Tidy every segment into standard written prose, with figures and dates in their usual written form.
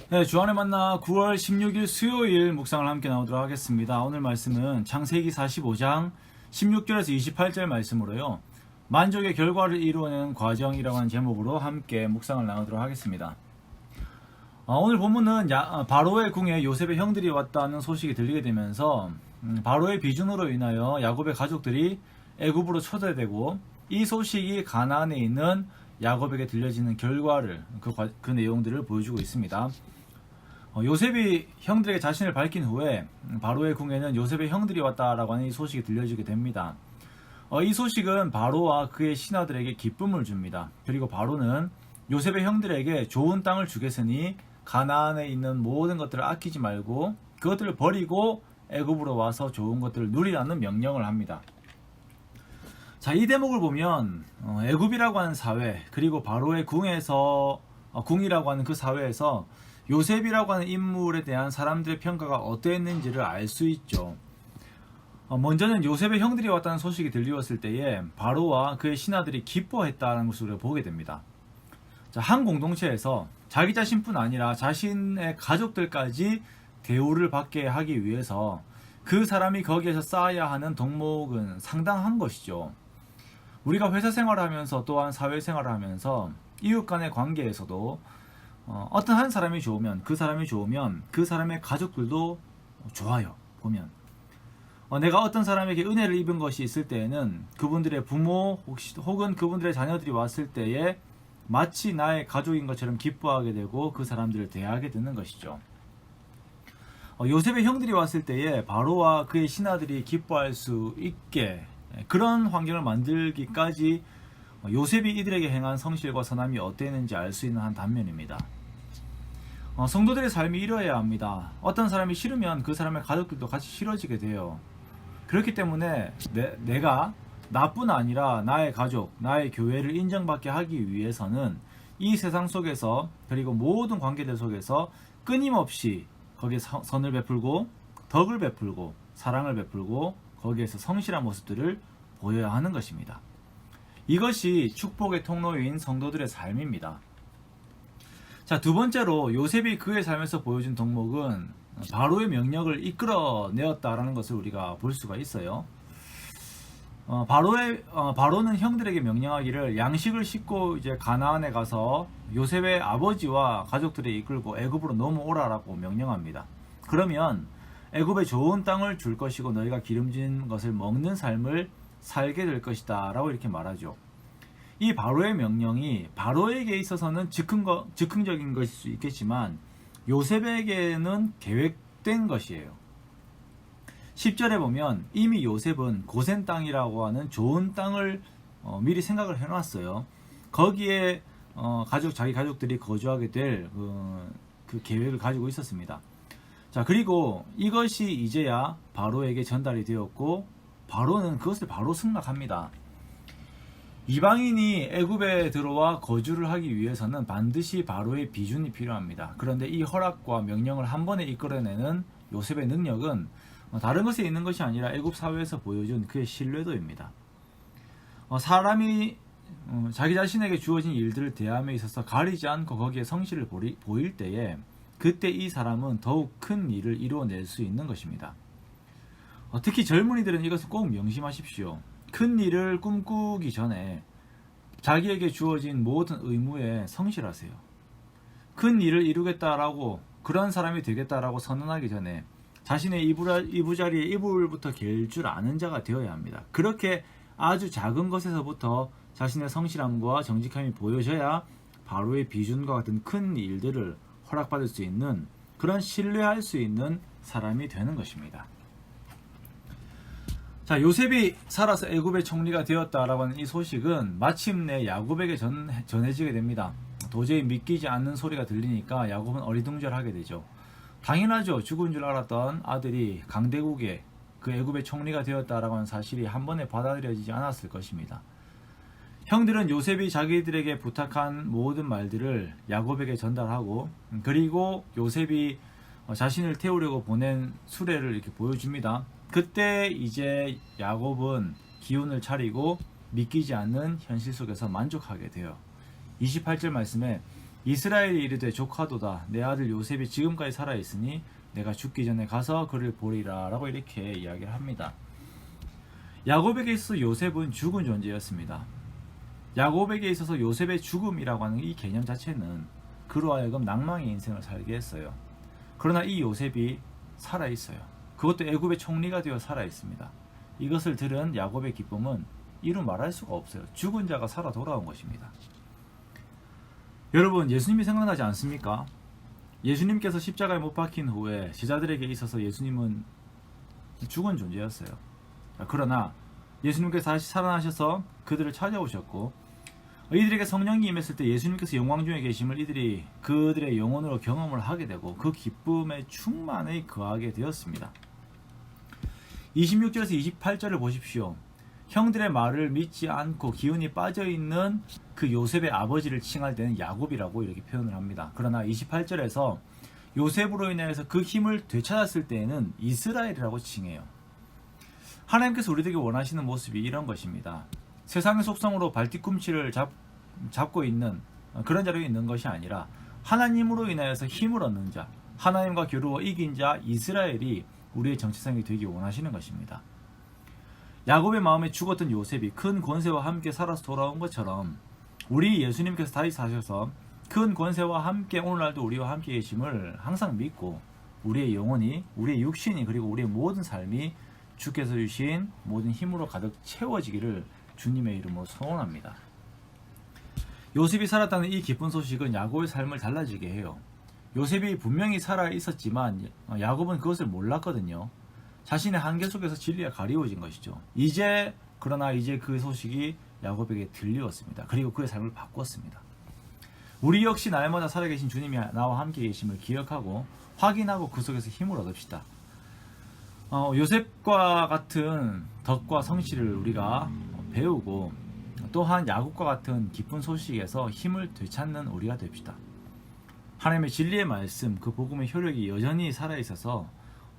네, 주안의 만나 9월 16일 수요일 묵상을 함께 나오도록 하겠습니다. 오늘 말씀은 창세기 45장 16절에서 28절 말씀으로요. 만족의 결과를 이루어내는 과정이라고 하는 제목으로 함께 묵상을 나누도록 하겠습니다. 오늘 본문은 바로의 궁에 요셉의 형들이 왔다는 소식이 들리게 되면서 바로의 비준으로 인하여 야곱의 가족들이 애굽으로 초대되고 이 소식이 가나안에 있는 야곱에게 들려지는 결과를 그 내용들을 보여주고 있습니다. 요셉이 형들에게 자신을 밝힌 후에 바로의 궁에는 요셉의 형들이 왔다라고 하는 이 소식이 들려지게 됩니다. 이 소식은 바로와 그의 신하들에게 기쁨을 줍니다. 그리고 바로는 요셉의 형들에게 좋은 땅을 주겠으니 가나안에 있는 모든 것들을 아끼지 말고 그것들을 버리고 애굽으로 와서 좋은 것들을 누리라는 명령을 합니다. 자, 이 대목을 보면 애굽이라고 하는 사회, 그리고 바로의 궁에서 궁이라고 하는 그 사회에서 요셉이라고 하는 인물에 대한 사람들의 평가가 어떠했는지를 알 수 있죠. 먼저는 요셉의 형들이 왔다는 소식이 들리었을 때에 바로와 그의 신하들이 기뻐했다는 것을 우리가 보게 됩니다. 자, 한 공동체에서 자기 자신뿐 아니라 자신의 가족들까지 대우를 받게 하기 위해서 그 사람이 거기에서 쌓아야 하는 덕목은 상당한 것이죠. 우리가 회사 생활을 하면서 또한 사회생활을 하면서 이웃 간의 관계에서도 어떤 한 사람이 좋으면 그 사람의 가족들도 좋아요. 보면 내가 어떤 사람에게 은혜를 입은 것이 있을 때에는 그분들의 부모 혹은 그분들의 자녀들이 왔을 때에 마치 나의 가족인 것처럼 기뻐하게 되고 그 사람들을 대하게 되는 것이죠. 요셉의 형들이 왔을 때에 바로와 그의 신하들이 기뻐할 수 있게 그런 환경을 만들기까지 요셉이 이들에게 행한 성실과 선함이 어땠는지 알 수 있는 한 단면입니다. 성도들의 삶이 이러해야 합니다. 어떤 사람이 싫으면 그 사람의 가족들도 같이 싫어지게 돼요. 그렇기 때문에 내가 나뿐 아니라 나의 가족, 나의 교회를 인정받게 하기 위해서는 이 세상 속에서 그리고 모든 관계들 속에서 끊임없이 거기에 선을 베풀고 덕을 베풀고 사랑을 베풀고 거기에서 성실한 모습들을 보여야 하는 것입니다. 이것이 축복의 통로인 성도들의 삶입니다. 자, 두 번째로 요셉이 그의 삶에서 보여준 덕목은 바로의 명령을 이끌어내었다라는 것을 우리가 볼 수가 있어요. 바로는 형들에게 명령하기를 양식을 싣고 이제 가나안에 가서 요셉의 아버지와 가족들을 이끌고 애굽으로 넘어오라라고 명령합니다. 그러면 애굽에 좋은 땅을 줄 것이고 너희가 기름진 것을 먹는 삶을 살게 될 것이다 라고 이렇게 말하죠. 이 바로의 명령이 바로에게 있어서는 즉흥적인 것일 수 있겠지만 요셉에게는 계획된 것이에요. 10절에 보면 이미 요셉은 고센 땅이라고 하는 좋은 땅을 미리 생각을 해놨어요. 거기에 자기 가족들이 거주하게 될 그 계획을 가지고 있었습니다. 자, 그리고 이것이 이제야 바로에게 전달이 되었고 바로는 그것을 바로 승낙합니다. 이방인이 애굽에 들어와 거주를 하기 위해서는 반드시 바로의 비준이 필요합니다. 그런데 이 허락과 명령을 한 번에 이끌어내는 요셉의 능력은 다른 것에 있는 것이 아니라 애굽 사회에서 보여준 그의 신뢰도입니다. 사람이 자기 자신에게 주어진 일들을 대함에 있어서 가리지 않고 거기에 성실을 보일 때에 그때 이 사람은 더욱 큰 일을 이루어낼 수 있는 것입니다. 특히 젊은이들은 이것을 꼭 명심하십시오. 큰 일을 꿈꾸기 전에 자기에게 주어진 모든 의무에 성실하세요. 큰 일을 이루겠다라고 그런 사람이 되겠다라고 선언하기 전에 자신의 이부자리에 이불부터 갤 줄 아는 자가 되어야 합니다. 그렇게 아주 작은 것에서부터 자신의 성실함과 정직함이 보여져야 바로의 비준과 같은 큰 일들을 허락받을 수 있는 그런 신뢰할 수 있는 사람이 되는 것입니다. 자, 요셉이 살아서 애굽의 총리가 되었다라고 하는 이 소식은 마침내 야곱에게 전해지게 됩니다. 도저히 믿기지 않는 소리가 들리니까 야곱은 어리둥절하게 되죠. 당연하죠. 죽은 줄 알았던 아들이 강대국의 그 애굽의 총리가 되었다라고 하는 사실이 한 번에 받아들여지지 않았을 것입니다. 형들은 요셉이 자기들에게 부탁한 모든 말들을 야곱에게 전달하고 그리고 요셉이 자신을 태우려고 보낸 수레를 이렇게 보여줍니다. 그때 이제 야곱은 기운을 차리고 믿기지 않는 현실 속에서 만족하게 돼요. 28절 말씀에 이스라엘이 이르되 조카도다 내 아들 요셉이 지금까지 살아있으니 내가 죽기 전에 가서 그를 보리라 라고 이렇게 이야기를 합니다. 야곱에게 있어서 요셉은 죽은 존재였습니다. 야곱에게 있어서 요셉의 죽음이라고 하는 이 개념 자체는 그로 하여금 낭망의 인생을 살게 했어요. 그러나 이 요셉이 살아있어요. 그것도 애굽의 총리가 되어 살아있습니다. 이것을 들은 야곱의 기쁨은 이루 말할 수가 없어요. 죽은 자가 살아 돌아온 것입니다. 여러분, 예수님이 생각나지 않습니까? 예수님께서 십자가에 못 박힌 후에 제자들에게 있어서 예수님은 죽은 존재였어요. 그러나 예수님께서 다시 살아나셔서 그들을 찾아오셨고 이들에게 성령이 임했을 때 예수님께서 영광 중에 계심을 이들이 그들의 영혼으로 경험을 하게 되고 그 기쁨에 충만히 거하게 되었습니다. 26절에서 28절을 보십시오. 형들의 말을 믿지 않고 기운이 빠져있는 그 요셉의 아버지를 칭할 때는 야곱이라고 이렇게 표현을 합니다. 그러나 28절에서 요셉으로 인해서 그 힘을 되찾았을 때에는 이스라엘이라고 칭해요. 하나님께서 우리에게 원하시는 모습이 이런 것입니다. 세상의 속성으로 발뒤꿈치를 잡고 있는 그런 자리에 있는 것이 아니라 하나님으로 인하여서 힘을 얻는 자, 하나님과 겨루어 이긴 자 이스라엘이 우리의 정체성이 되기 원하시는 것입니다. 야곱의 마음에 죽었던 요셉이 큰 권세와 함께 살아서 돌아온 것처럼 우리 예수님께서 다시 사셔서 큰 권세와 함께 오늘날도 우리와 함께 계심을 항상 믿고 우리의 영혼이, 우리의 육신이, 그리고 우리의 모든 삶이 주께서 주신 모든 힘으로 가득 채워지기를 주님의 이름으로 소원합니다. 요셉이 살았다는 이 기쁜 소식은 야곱의 삶을 달라지게 해요. 요셉이 분명히 살아 있었지만 야곱은 그것을 몰랐거든요. 자신의 한계 속에서 진리가 가리워진 것이죠. 그러나 이제 그 소식이 야곱에게 들리었습니다. 그리고 그의 삶을 바꿨습니다. 우리 역시 날마다 살아계신 주님이 나와 함께 계심을 기억하고 확인하고 그 속에서 힘을 얻읍시다. 요셉과 같은 덕과 성실을 우리가 배우고 또한 야곱과 같은 기쁜 소식에서 힘을 되찾는 우리가 됩시다. 하나님의 진리의 말씀, 그 복음의 효력이 여전히 살아있어서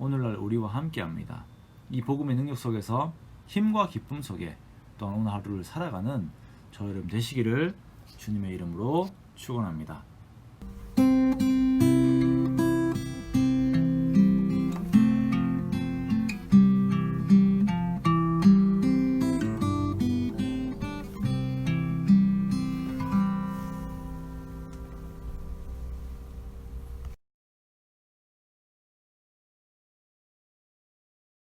오늘날 우리와 함께합니다. 이 복음의 능력 속에서 힘과 기쁨 속에 또한 오늘 하루를 살아가는 저 여러분 되시기를 주님의 이름으로 축원합니다.